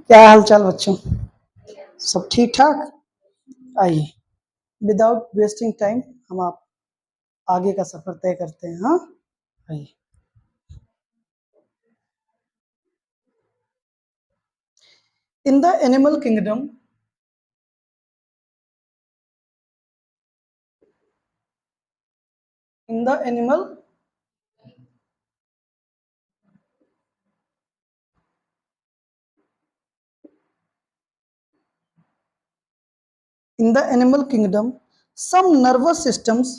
क्या हाल चाल बच्चों? सब ठीक ठाक? आइए, विदाउट वेस्टिंग टाइम हम आप आगे का सफर तय करते हैं। हाँ, आइए। इन the animal kingdom, in the animal in the animal kingdom, some nervous systems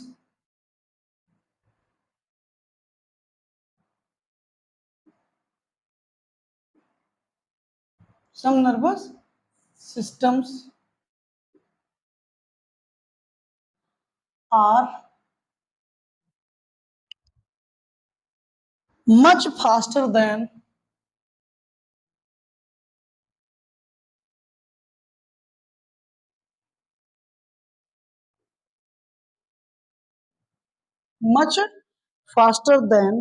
some nervous systems are much faster than much faster than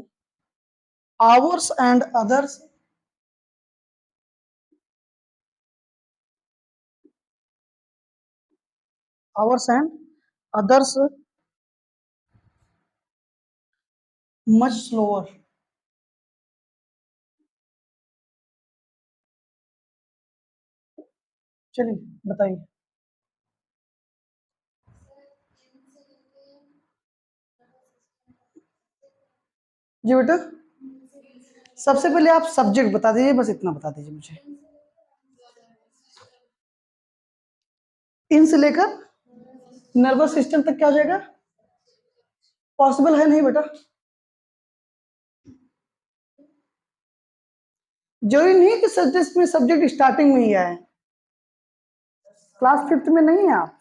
ours and others ours and others much slower. चलिए बताइए जी बेटा। सबसे पहले आप subject बता दीजिए, बस इतना बता दीजिए मुझे। इन से लेकर नर्वस सिस्टम तक क्या हो जाएगा? पॉसिबल है नहीं बेटा, जरूरी नहीं है कि सब्जेक्ट में सब्जेक्ट स्टार्टिंग में ही आए। क्लास 5th में नहीं है आप?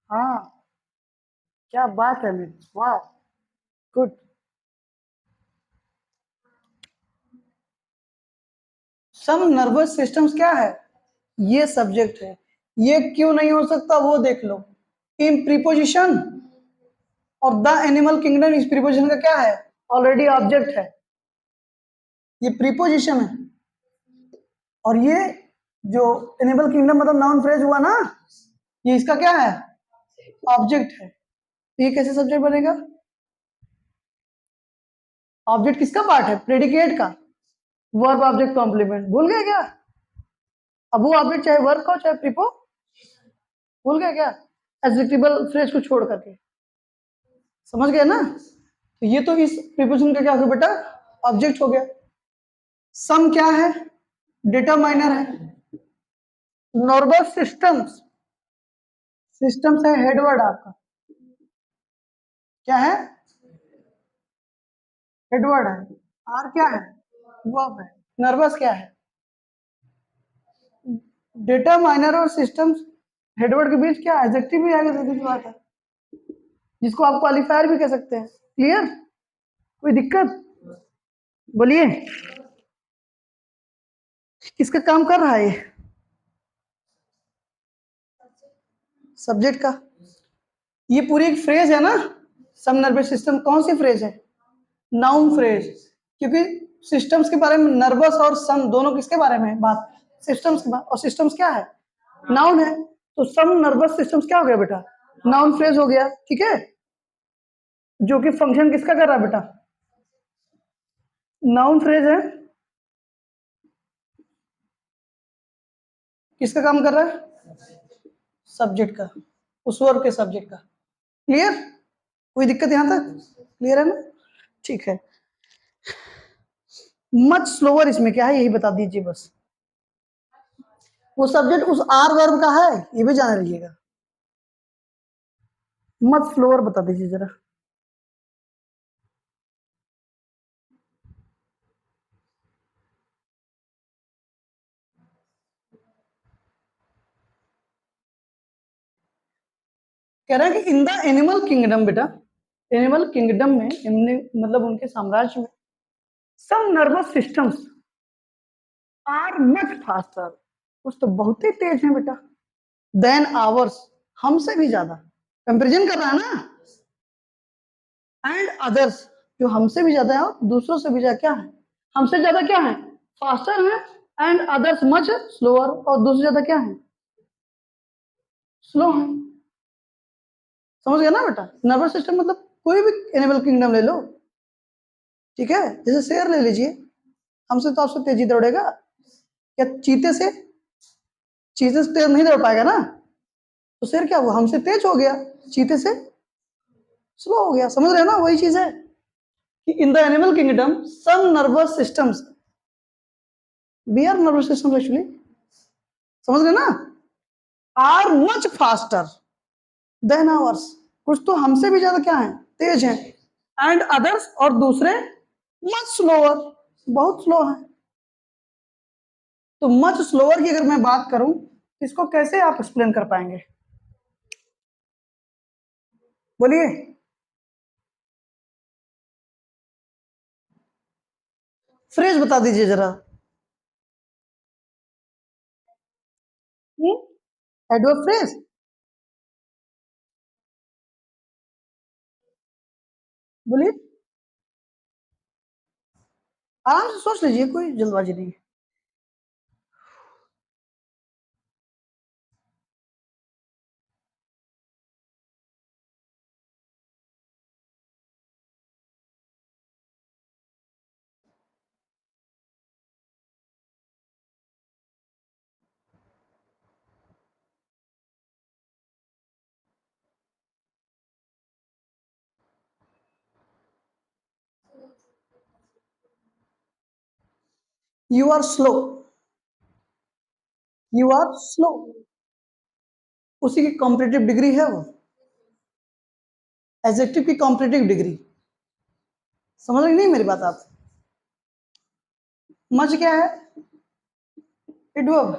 हाँ, क्या बात है मेरी, वाह, गुड। सम नर्वस सिस्टम्स क्या है? ये सब्जेक्ट है। ये क्यों नहीं हो सकता वो देख लो। इन प्रीपोजिशन और द एनिमल किंगडम, इस प्रीपोजिशन का क्या है? ऑलरेडी ऑब्जेक्ट है, ये प्रीपोजिशन है। और ये जो एनिमल किंगडम मतलब नाउन फ्रेज हुआ ना, ये इसका क्या है? ऑब्जेक्ट है। ये कैसे सब्जेक्ट बनेगा? ऑब्जेक्ट किसका पार्ट है? प्रेडिकेट का। वर्ब ऑब्जेक्ट कॉम्प्लीमेंट भूल गए क्या? अब वो ऑब्जेक्ट चाहे वर्ब का हो चाहे प्रीपो, भूल गए क्या? एडजेक्टिवल फ्रेज को छोड़ करके, समझ गए ना? तो ये तो इस प्रीपोजिशन का क्या हो गया बेटा? ऑब्जेक्ट हो गया। सम क्या है? डिटरमाइनर है। नर्वस सिस्टम्स, सिस्टम्स है हेडवर्ड आपका, क्या है? हेडवर्ड है। आर क्या है? वर्ब है। नर्वस क्या है? डिटरमाइनर और सिस्टम्स हेडवर्ड के बीच क्या एडजेक्टिव भी आएगा, सीधी सी बात है, जिसको आप क्वालिफायर भी कह सकते हैं। क्लियर? कोई दिक्कत? बोलिए, किसका काम कर रहा है ये? सब्जेक्ट का। ये पूरी एक फ्रेज है ना, सम नर्वस सिस्टम, कौन सी फ्रेज है? Noun phrase. क्योंकि सिस्टम्स के बारे में नर्वस और सम दोनों किसके बारे में बात? सिस्टम्स के बारे। और सिस्टम्स क्या है? नाउन है। तो सम नर्वस सिस्टम्स क्या हो गया बेटा? नाउन फ्रेज हो गया, ठीक है, जो कि फंक्शन किसका कर रहा है बेटा? नाउन फ्रेज है, किसका काम कर रहा है? सब्जेक्ट का, उस वर्ब के सब्जेक्ट का। क्लियर? कोई दिक्कत यहां तक? क्लियर है ना? ठीक है। मच स्लोअर इसमें क्या है यही बता दीजिए बस। वो सब्जेक्ट उस आर वर्ब का है, ये भी जान लीजिएगा। मच स्लोअर बता दीजिए जरा। कह रहा है कि इन द एनिमल किंगडम बेटा, एनिमल किंगडम में मतलब उनके साम्राज्य में some nervous systems are much faster, कुछ तो बहुत ही तेज है बेटा, देन आवर्स, हमसे भी ज्यादा। कंपेरिजन कर रहा है ना, एंड अदर्स, जो हमसे भी ज्यादा है और दूसरों से भी ज्यादा क्या है? हमसे ज्यादा क्या है? फास्टर है। एंड अदर्स मच स्लोअर, और दूसरे ज्यादा क्या है, स्लो है। समझ गया ना बेटा? नर्वस सिस्टम मतलब कोई भी एनिमल किंगडम ले लो, ठीक है? जैसे शेर ले लीजिए, हमसे तो आपसे तेजी दौड़ेगा क्या? चीते से तेज नहीं दौड़ पाएगा ना, तो शेर क्या हुआ, हमसे तेज हो गया, चीते से स्लो हो गया। समझ रहे हो ना? वही चीज है कि in the animal kingdom some nervous systems, we are nervous system actually, समझ रहे ना, are much faster than ours, कुछ तो हमसे भी ज्यादा क्या है, तेज हैं, एंड अदर्स, और दूसरे मच स्लोअर, बहुत स्लो है। तो मच स्लोअर की अगर मैं बात करूं, इसको कैसे आप एक्सप्लेन कर पाएंगे, बोलिए? फ्रेज बता दीजिए जरा। एडवर्ब फ्रेज, बोलिए, आराम से सोच लीजिए, कोई जल्दबाजी नहीं है। You are slow, you are slow, उसी की कॉम्पिटिटिव डिग्री है वो, एडजेक्टिव की कॉम्पिटिटिव डिग्री। समझ रहे नहीं मेरी बात आप? मच क्या है, एडवर्ब,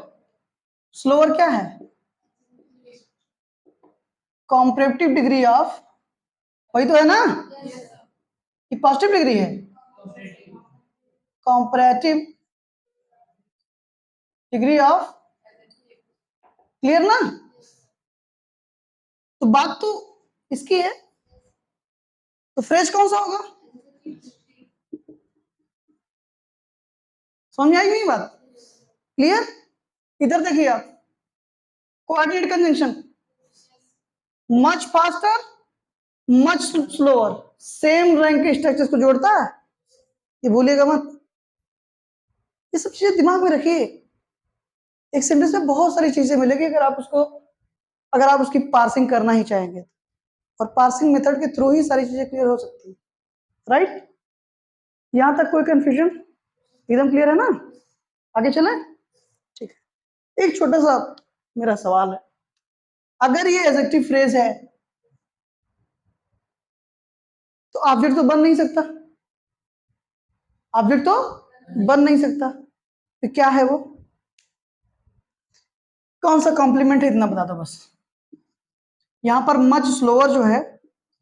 स्लोअर क्या है, कॉम्परेटिव डिग्री ऑफ, वही तो है ना, ये पॉजिटिव डिग्री है, कॉम्परेटिव डिग्री ऑफ, क्लियर ना? तो बात तो इसकी है, तो फ्रेज कौन सा होगा, समझ में आई नहीं बात? क्लियर? इधर देखिए आप, coordinate conjunction, much faster, much slower, same rank के स्ट्रक्चर्स को जोड़ता है, ये भूलिएगा मत, ये सब चीजें दिमाग में रखिए। एक सेंटेंस में बहुत सारी चीजें मिलेगी अगर आप उसको, अगर आप उसकी पार्सिंग करना ही चाहेंगे, और पार्सिंग मेथड के थ्रू ही सारी चीजें क्लियर हो सकती है, राइट? यहां तक कोई कंफ्यूजन? एकदम क्लियर है ना? आगे चले, ठीक है। एक छोटा सा मेरा सवाल है, अगर ये एडजेक्टिव फ्रेज है तो ऑब्जेक्ट तो बन नहीं सकता, ऑब्जेक्ट तो बन नहीं सकता, तो क्या है वो, कौन सा कॉम्प्लीमेंट है, इतना बता दो बस। यहां पर मच स्लोअर जो है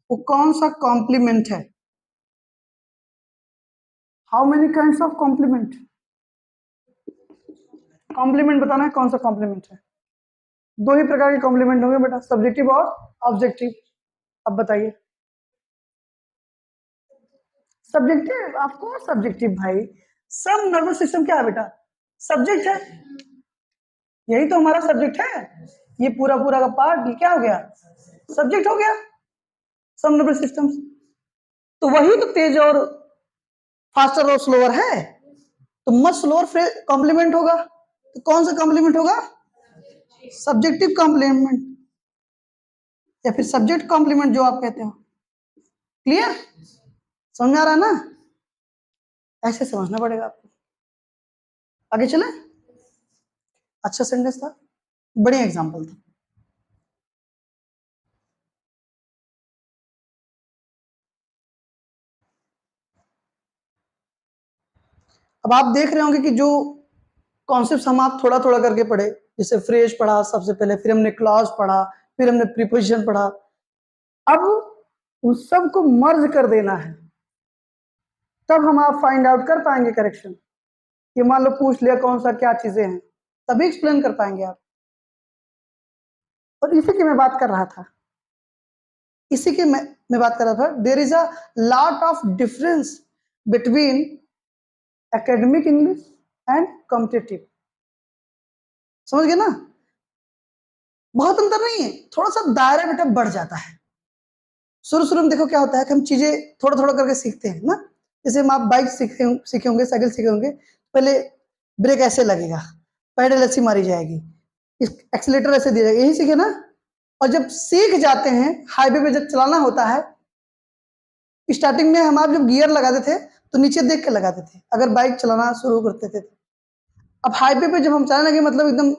वो कौन सा कॉम्प्लीमेंट है, how many kinds of compliment, compliment बताना है कौन सा कॉम्प्लीमेंट है। दो ही प्रकार के कॉम्प्लीमेंट होंगे बेटा, सब्जेक्टिव और ऑब्जेक्टिव। अब बताइए, सब्जेक्टिव, आपको सब्जेक्टिव भाई, सब नर्वस सिस्टम क्या है बेटा, सब्जेक्ट है, यही तो हमारा सब्जेक्ट है, ये पूरा पूरा का पार्ट ये क्या हो गया, सब्जेक्ट हो गया, सब नर्वस सिस्टम। तो वही तो तेज और फास्टर और स्लोअर है, तो मच स्लोअर कॉम्प्लीमेंट होगा, तो कौन सा कॉम्प्लीमेंट होगा, सब्जेक्टिव कॉम्प्लीमेंट, या फिर सब्जेक्ट कॉम्प्लीमेंट जो आप कहते हो। क्लियर? समझ आ रहा है ना? ऐसे समझना पड़ेगा आपको। आगे चले, अच्छा सेंटेंस था, बढ़िया एग्जांपल था। अब आप देख रहे होंगे कि जो कॉन्सेप्ट हम आप थोड़ा थोड़ा करके पढ़े, जैसे फ्रेज पढ़ा सबसे पहले, फिर हमने क्लॉज पढ़ा, फिर हमने प्रीपोजिशन पढ़ा, अब उस सब को मर्ज कर देना है, तब हम आप फाइंड आउट कर पाएंगे करेक्शन। ये मान लो पूछ लिया कौन सा क्या चीजें हैं, तभी एक्सप्लेन कर पाएंगे आप। और इसी की मैं बात कर रहा था, इसी की मैं बात कर रहा था, there is a lot of difference between academic English and competitive. समझ गए ना? बहुत अंतर नहीं है, थोड़ा सा दायरा बेटा बढ़ जाता है। शुरू में देखो क्या होता है कि हम चीजें थोड़ा थोड़ा करके सीखते हैं ना। जैसे हम आप बाइक सीखे होंगे, साइकिल सीखे होंगे, पहले ब्रेक ऐसे लगेगा, पैडल ऐसी मारी जाएगी, एक्सीलेटर ऐसे दिया जाएगा, यही सीखे ना। और जब सीख जाते हैं, हाईवे पे जब चलाना होता है, स्टार्टिंग में हम आप जब गियर लगाते थे तो नीचे देख के लगाते थे, अगर बाइक चलाना शुरू करते थे। अब हाईवे पे जब हम चलाने लगे, मतलब एकदम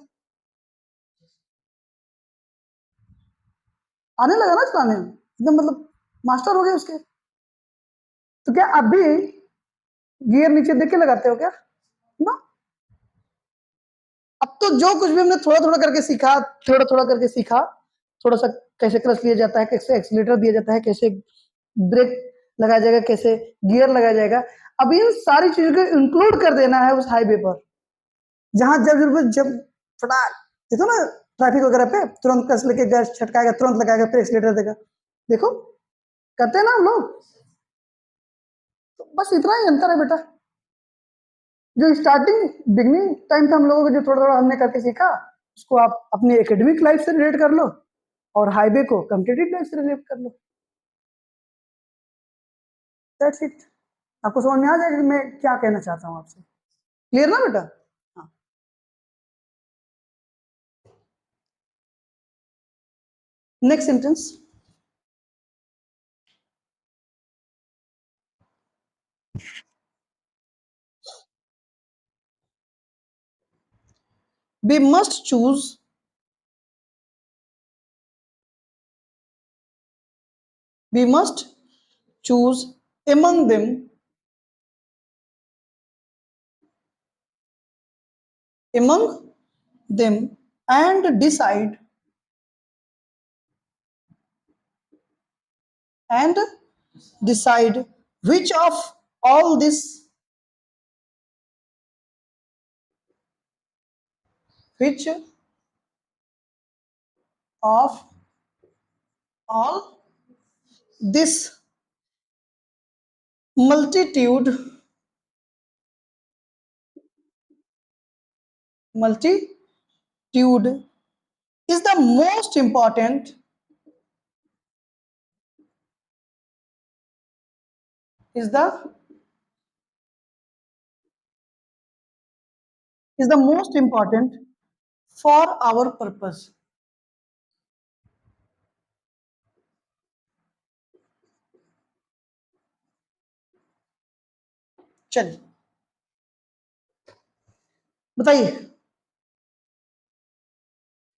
आने लगा ना चलाने में, एकदम मतलब मास्टर हो गए उसके। तो क्या आप भी गियर नीचे देख के लगाते हो क्या ना? अब तो जो कुछ भी हमने थोड़ा थोड़ा करके सीखा, थोड़ा थोड़ा करके सीखा, थोड़ा सा कैसे क्लच लिया जाता है, कैसे एक्सीलेटर दिया जाता है, कैसे ब्रेक लगाया जाएगा, कैसे गियर लगाया जाएगा, अब इन सारी चीजों को इंक्लूड कर देना है उस हाईवे पर। जहां जब जरूरत, जब फटाक देखो ना, ट्रैफिक वगैरह पे तुरंत कस लेके गैस छटकाएगा, तुरंत लगाएगा, फिर एक्सीलेटर देगा। देखो करते हैं ना हम लोग। तो बस इतना ही अंतर है बेटा। जो स्टार्टिंग बिगनिंग टाइम था हम लोगों को, जो थोड़ा थोड़ा हमने करके सीखा, उसको आप अपनी एकेडमिक लाइफ से रिलेट कर लो, और हाईवे को कॉम्पिटिटिव लाइफ से रिलेट कर लो। That's it. आपको समझ में आ जाएगा कि मैं क्या कहना चाहता हूँ आपसे। क्लियर ना बेटा? हाँ। Next sentence. we must choose we must choose among them, among them, and and decide which of all this, which of all this multitude multitude is the most important, is the is the most important for our purpose. चलिए बताइए,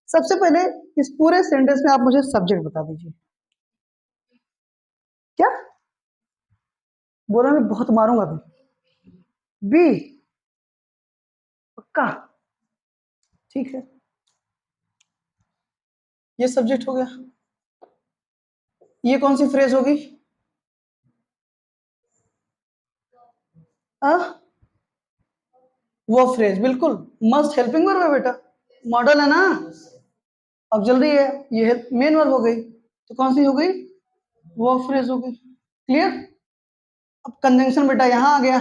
सबसे पहले इस पूरे sentence में आप मुझे subject बता दीजिए। क्या बोला? मैं बहुत मारूंगा अभी। बी? पक्का? ठीक है, ये सब्जेक्ट हो गया। ये कौन सी फ्रेज होगी? आ? वो फ्रेज बिल्कुल मस्ट हेल्पिंग वर्ब है बेटा, मॉडल है ना। अब जल्दी है, ये मेन वर्ब हो गई, तो कौन सी हो गई? वो फ्रेज हो गई। क्लियर? अब कंजंक्शन बेटा यहां आ गया,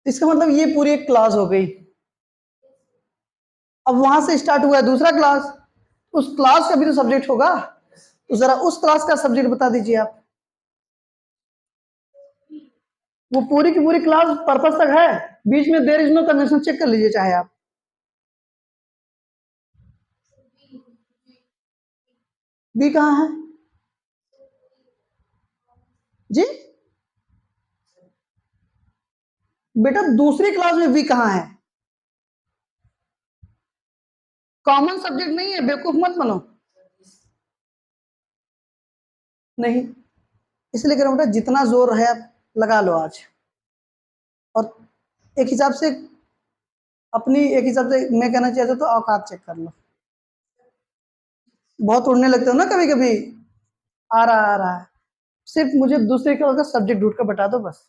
इसका मतलब ये पूरी एक क्लास हो गई। अब वहां से स्टार्ट हुआ है दूसरा क्लास, उस क्लास का भी तो सब्जेक्ट होगा, तो जरा उस क्लास का सब्जेक्ट बता दीजिए आप। वो पूरी की पूरी क्लास पर्पस तक है, बीच में there is no conjunction, check कर लीजिए चाहे आप। बी कहाँ है जी? बेटा दूसरी क्लास में बी कहाँ है? कॉमन सब्जेक्ट नहीं है, बेवकूफ मत बनो। नहीं, इसलिए कह रहा हूँ बेटा, जितना जोर है आप लगा लो आज। और एक हिसाब से अपनी, एक हिसाब से मैं कहना चाहता तो औकात चेक कर लो। बहुत उड़ने लगते हो ना कभी कभी। आ रहा है, सिर्फ मुझे दूसरे का सब्जेक्ट ढूंढ कर बता दो बस।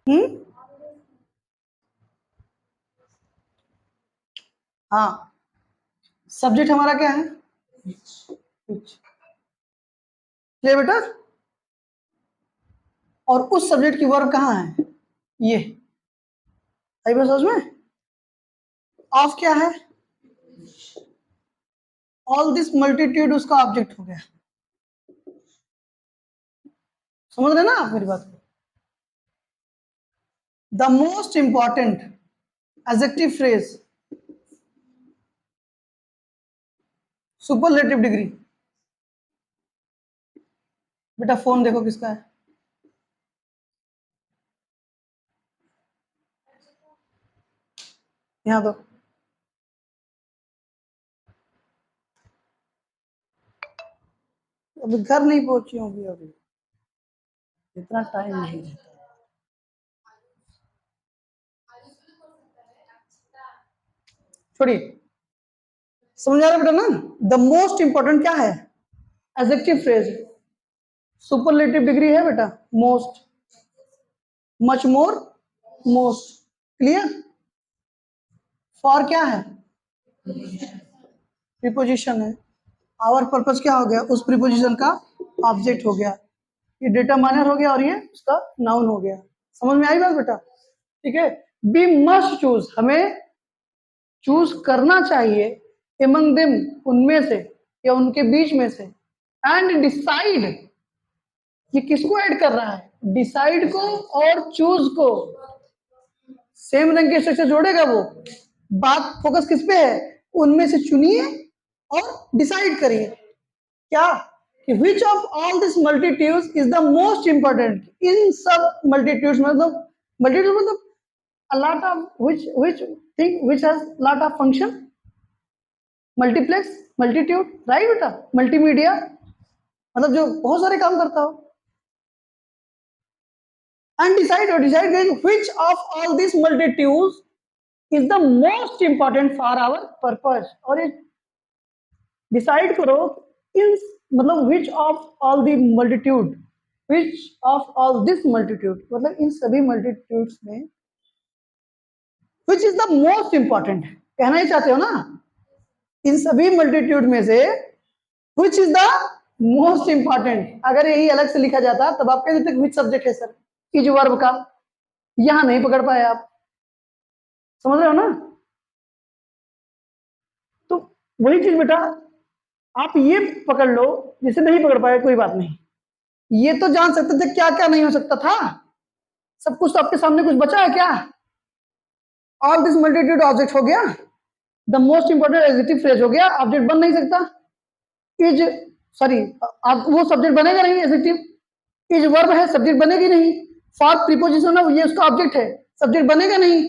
हम्म? हाँ, सब्जेक्ट हमारा क्या है? क्लियर बेटा? और उस सब्जेक्ट की वर्ब कहाँ है, ये आई बस समझ में। ऑफ क्या है, ऑल दिस मल्टीट्यूड उसका ऑब्जेक्ट हो गया। समझ रहे ना आप मेरी बात को। The most important adjective phrase, superlative degree. बेटा फोन देखो किसका है, यहाँ तो अभी घर नहीं पहुंची होंगी, अभी इतना टाइम नहीं रहता। छोड़िए, समझ आ रहा है बेटा ना। द मोस्ट इंपॉर्टेंट क्या है, एडजेक्टिव फ्रेज। सुपरलेटिव डिग्री है बेटा, most, much more, most. Clear. For क्या है, प्रीपोजिशन है। आवर पर्पस क्या हो गया, उस प्रीपोजिशन का ऑब्जेक्ट हो गया। ये डेटा माइनर हो गया और ये उसका नाउन हो गया। समझ में आई बात बेटा, ठीक है। बी मस्ट चूज, हमें चूज करना चाहिए, एमंग देम, उनमें से या उनके बीच में से, एंड डिसाइड, ये किसको ऐड कर रहा है, डिसाइड को और चूज को। सेम रंग के स्ट्रक्चर जोड़ेगा वो। बात फोकस किस पे है, उनमें से चुनिए और डिसाइड करिए क्या, कि which of all this multitudes is the most important. इन सब मल्टीट्यूड्स मतलब, मल्टीट्यूड मतलब a lot of which thing which has lot of function, multiplex, multitude, right बेटा, मल्टीमीडिया मतलब जो बहुत सारे काम करता हो। and decide which of all these multitudes is the most important for our purpose। और ये डिसाइड करो इन मतलब which of all the multitude, which of all this multitude मतलब इन सभी मल्टीट्यूड्स में which is the most important, कहना ही चाहते हो ना, इन सभी मल्टीट्यूड में से which is the most important। अगर यही अलग से लिखा जाता तब आप कह देते which सब्जेक्ट है सर, इज वर्ब का, यहां नहीं पकड़ पाए आप। समझ रहे हो ना। तो वही चीज बेटा, आप ये पकड़ लो, जिसे नहीं पकड़ पाए कोई बात नहीं, ये तो जान सकते थे क्या क्या नहीं हो सकता था। सब कुछ तो आपके सामने, कुछ बचा है क्या। ऑल दिस मल्टीट्यूड ऑब्जेक्ट हो गया, the most important adjective phrase हो गया, ऑब्जेक्ट बन नहीं सकता। इज, सॉरी, आप वो सब्जेक्ट बनेगा नहीं, एडजेक्टिव। इज वर्ब है, सब्जेक्ट बनेगी नहीं। फॉर प्रीपोजिशन है, ये उसका ऑब्जेक्ट है, सब्जेक्ट बनेगा नहीं।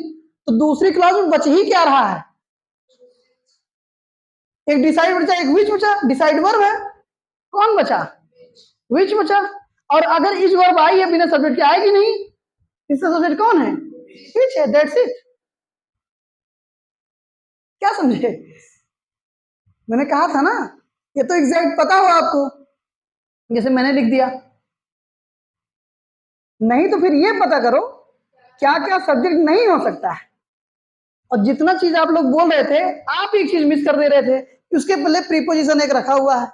तो दूसरी क्लॉज में बच ही क्या रहा है, एक डिसाइड बचा, एक विच बचा। डिसाइड वर्ब है, कौन बचा, विच बचा। और अगर इज वर्ब आई है बिना सब्जेक्ट के, आएगी नहीं, इसका सब्जेक्ट कौन है, विच है, दैट्स इट। क्या समझे, मैंने कहा था ना, ये तो एग्जैक्ट पता हो आपको, जैसे मैंने लिख दिया। नहीं तो फिर ये पता करो क्या क्या सब्जेक्ट नहीं हो सकता है। और जितना चीज आप लोग बोल रहे थे, आप एक चीज मिस कर दे रहे थे कि उसके पहले प्रीपोजिशन एक रखा हुआ है,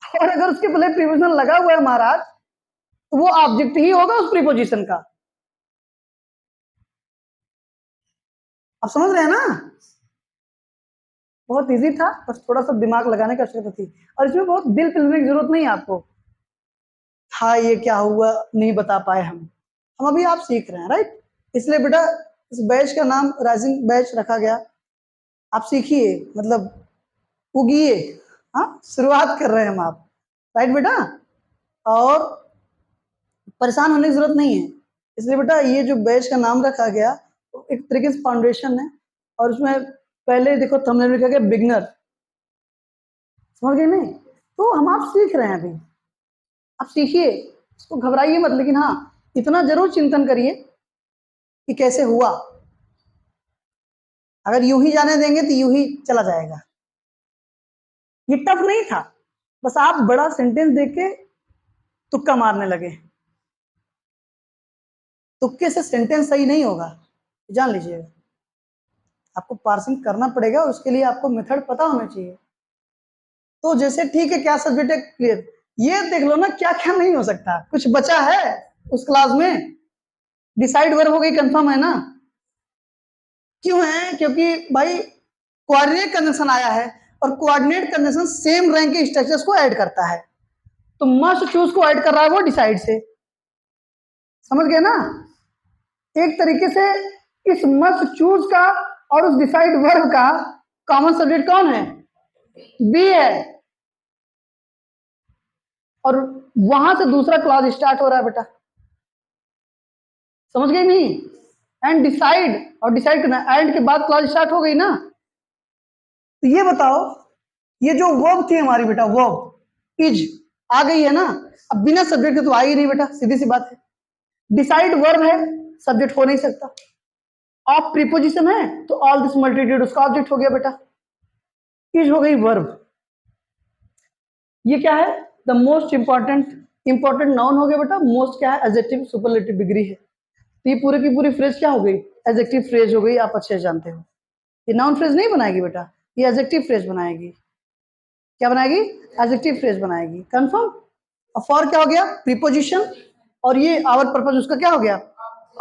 और अगर उसके पहले प्रीपोजिशन लगा हुआ है महाराज, तो वो ऑब्जेक्ट ही होगा उस प्रीपोजिशन का। आप समझ रहे हैं ना। बहुत इजी था, बस थोड़ा सा दिमाग लगाने की आवश्यकता थी, और इसमें बहुत दिल पिलने की जरूरत नहीं है आपको। था ये क्या हुआ नहीं बता पाए हम अभी आप सीख रहे हैं, राइट। इसलिए बेटा इस बैच का नाम राइजिंग बैच रखा गया। आप सीखिए, मतलब उगिए, हाँ, शुरुआत कर रहे हैं हम आप, राइट बेटा। और परेशान होने की जरूरत नहीं है। इसलिए बेटा ये जो बैच का नाम रखा गया, एक तरीके से फाउंडेशन है, और उसमें पहले देखो थंबनेल में लिखा गया बिगनर, समझ गए नहीं। तो हम आप सीख रहे हैं अभी, आप सीखिए, इसको घबराइए मत, लेकिन हाँ इतना जरूर चिंतन करिए कि कैसे हुआ। अगर यूं ही जाने देंगे तो यूं ही चला जाएगा। ये टफ नहीं था, बस आप बड़ा सेंटेंस देख के तुक्का मारने लगे। तुक्के से सेंटेंस सही नहीं होगा, जान लीजिएगा। आपको पार्सिंग करना पड़ेगा, उसके लिए आपको मेथड पता होना चाहिए। तो जैसे ठीक है क्या सब्जेक्ट है, क्लियर। ये देख लो ना क्या क्या नहीं हो सकता, कुछ बचा है उस क्लास में? डिसाइड वर्ब हो गई, कंफर्म है ना? क्यों है? क्योंकि भाई कोऑर्डिनेट कंजंक्शन आया है और कोऑर्डिनेट कंजंक्शन सेम रैंक के स्ट्रक्चर्स को ऐड करता है, तो मस्ट चूज को ऐड कर रहा है वो डिसाइड से। समझ गए ना? एक तरीके से इस मस्ट चूज का और उस डिसाइड वर्ब का कॉमन सब्जेक्ट कौन है? बी है। और वहां से दूसरा क्लॉज स्टार्ट हो रहा है बेटा, समझ गए नहीं? एंड डिसाइड, और डिसाइड करना, एंड के बाद क्लॉज स्टार्ट हो गई ना। तो ये बताओ, ये जो वर्ब थी हमारी बेटा, वर्ब इज आ गई है ना, अब बिना सब्जेक्ट के तो आ ही नहीं बेटा, सीधी सी बात है। डिसाइड वर्ब है, सब्जेक्ट हो नहीं सकता। ऑफ प्रीपोजिशन है तो ऑल दिस मल्टीट्यूड उसका ऑब्जेक्ट हो गया बेटा, इज हो गई वर्ब। ये क्या है? द मोस्ट इंपॉर्टेंट नाउन हो गया बेटा। मोस्ट क्या है? एडजेक्टिव सुपरलेटिव डिग्री है। तो ये पूरे की पूरी फ्रेज क्या हो गई? एडजेक्टिव फ्रेज हो गई, आप अच्छे से जानते हो। ये नाउन फ्रेज नहीं बनाएगी बेटा, ये एडजेक्टिव फ्रेज बनाएगी। क्या बनाएगी? एडजेक्टिव फ्रेज बनाएगी, कंफर्म। और फॉर क्या हो गया? प्रीपोजिशन, और ये आवर पर्पस उसका क्या हो गया?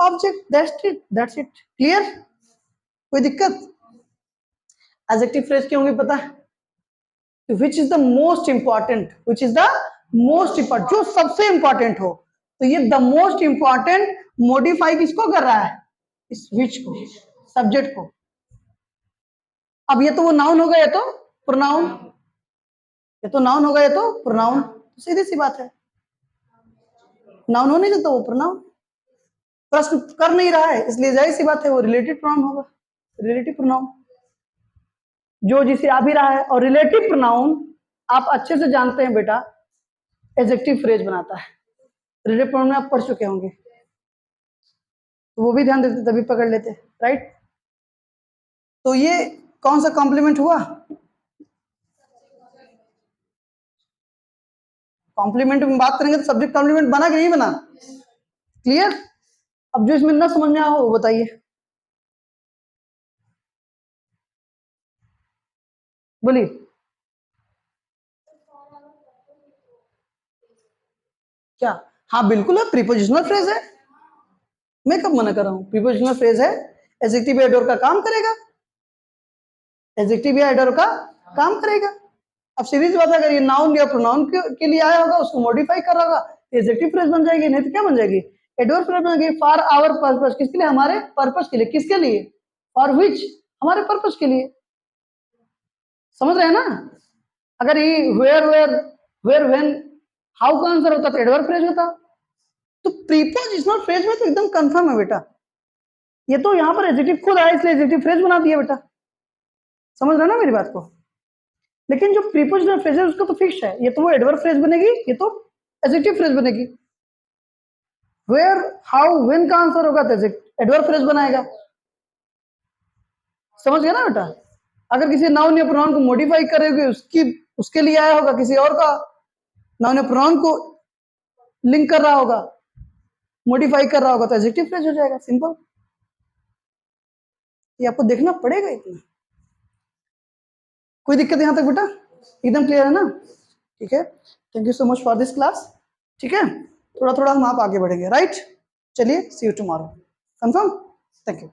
ऑब्जेक्ट। That's it, clear? कोई दिक्कत? एडजेक्टिव फ्रेज क्यों होगी पता है? Which is the most important, which is the most important, जो सबसे इंपॉर्टेंट हो। तो ये द मोस्ट इंपॉर्टेंट मॉडिफाई किसको कर रहा है? इस विच को, सब्जेक्ट को। अब ये तो वो नाउन होगा, ये तो प्रोनाउन, ये तो नाउन होगा, ये तो प्रोनाउन, सीधी सी बात है। नाउन हो नहीं सकता, वो प्रोनाउन। प्रश्न कर नहीं रहा है, इसलिए जाहिर सी बात है वो रिलेटिव प्रोनाउन होगा, रिलेटिव प्रोनाउन जो जिसे आ भी रहा है। और रिलेटिव प्रोनाउन आप अच्छे से जानते हैं बेटा, एडजेक्टिव फ्रेज बनाता है। रिलेटिव प्रोनाउन आप पढ़ चुके होंगे, तो वो भी ध्यान देते तभी पकड़ लेते, राइट? तो ये कौन सा कॉम्प्लीमेंट हुआ? कॉम्प्लीमेंट में बात करेंगे तो सब्जेक्ट कॉम्प्लीमेंट बना कि नहीं बना? क्लियर? अब जो इसमें ना समझ में आया हो वो बताइए, बोलिए। क्या? हाँ बिल्कुल है, प्रीपोजिशनल फ्रेज है। मैं कब मना कर रहा हूँ? प्रीपोजिशनल फ्रेज है, एडजेक्टिव या एडवर्ब का काम करेगा, एडजेक्टिव या एडवर्ब का काम करेगा। अब सीरीज बात है, अगर ये नाउन या प्रोनाउन के लिए आया होगा, उसको मॉडिफाई कर रहा होगा, तो एडजेक्टिव फ्रेज बन जाएगी, नहीं तो क्या बन जाएगी? एडवर्ब फ्रेज बन जाएगी। फॉर आवर पर्पस, किसके लिए? हमारे पर्पस के लिए। किसके लिए? फॉर विच, हमारे पर्पस के लिए। समझ रहे हैं ना? अगर ये वेयर व्हेन हाउ का आंसर होता तो एडवर्ब फ्रेज होता। तो प्रीपोजिशनल फ्रेज में तो एकदम कंफर्म है बेटा, ये तो यहाँ पर एडजेक्टिव खुद आया इसलिए एडजेक्टिव फ्रेज बना दिया बेटा। समझ रहे ना मेरी बात को? लेकिन जो प्रीपोजिशनल फ्रेज है उसका तो फिक्स है, ये तो वो एडवर्ब फ्रेज बनेगी, ये तो एडजेक्टिव फ्रेज बनेगी। वेयर हाउ व्हेन का आंसर होगा तो एडवर्ब फ्रेज बनाएगा। समझ गया ना बेटा? अगर किसी नाउन या प्रोनाउन को मॉडिफाई करेंगे, उसके लिए आया होगा, किसी और का नाउन या प्रोनाउन को लिंक कर रहा होगा, मॉडिफाई कर रहा होगा, तो एडजेक्टिव फ्रेज हो जाएगा, सिंपल। ये आपको देखना पड़ेगा इतना। कोई दिक्कत यहां तक बेटा? एकदम क्लियर है ना? ठीक है, thank you so much for this class. ठीक है, थोड़ा थोड़ा हम आप आगे बढ़ेंगे, राइट? चलिए, see you tomorrow, confirm? Thank you.